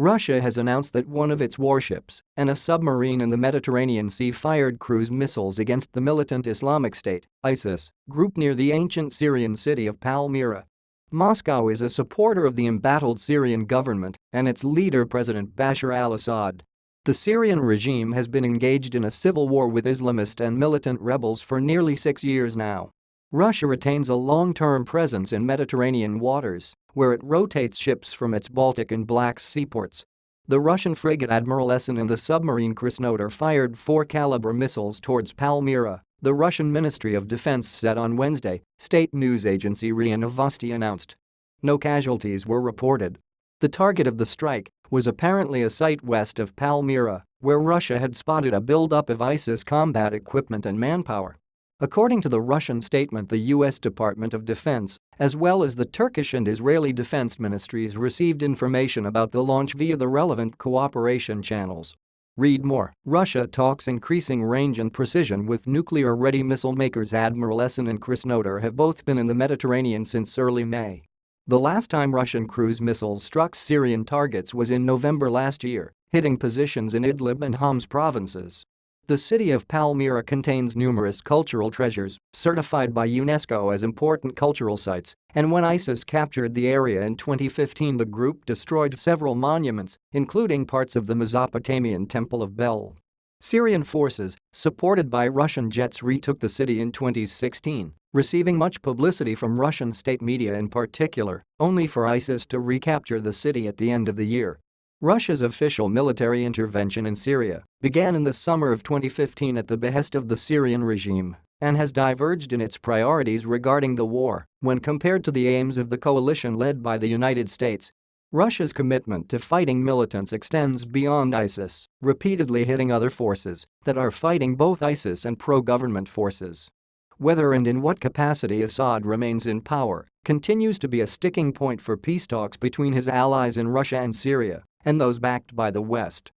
Russia has announced that one of its warships and a submarine in the Mediterranean Sea fired cruise missiles against the militant Islamic State (ISIS) group near the ancient Syrian city of Palmyra. Moscow is a supporter of the embattled Syrian government and its leader President Bashar al-Assad. The Syrian regime has been engaged in a civil war with Islamist and militant rebels for nearly 6 years now. Russia retains a long-term presence in Mediterranean waters, where it rotates ships from its Baltic and Black Sea ports. The Russian frigate Admiral Essen and the submarine Krasnodar fired 4-caliber missiles towards Palmyra, the Russian Ministry of Defense said on Wednesday, state news agency RIA Novosti announced. No casualties were reported. The target of the strike was apparently a site west of Palmyra, where Russia had spotted a buildup of ISIS combat equipment and manpower. According to the Russian statement, the U.S. Department of Defense, as well as the Turkish and Israeli defense ministries, received information about the launch via the relevant cooperation channels. Read more. Russia talks increasing range and precision with nuclear-ready missile makers. Admiral Essen and Krasnodar have both been in the Mediterranean since early May. The last time Russian cruise missiles struck Syrian targets was in November last year, hitting positions in Idlib and Homs provinces. The city of Palmyra contains numerous cultural treasures, certified by UNESCO as important cultural sites, and when ISIS captured the area in 2015, the group destroyed several monuments, including parts of the Mesopotamian Temple of Bel. Syrian forces, supported by Russian jets, retook the city in 2016, receiving much publicity from Russian state media in particular, only for ISIS to recapture the city at the end of the year. Russia's official military intervention in Syria began in the summer of 2015 at the behest of the Syrian regime and has diverged in its priorities regarding the war when compared to the aims of the coalition led by the United States. Russia's commitment to fighting militants extends beyond ISIS, repeatedly hitting other forces that are fighting both ISIS and pro-government forces. Whether and in what capacity Assad remains in power continues to be a sticking point for peace talks between his allies in Russia and Syria and those backed by the West.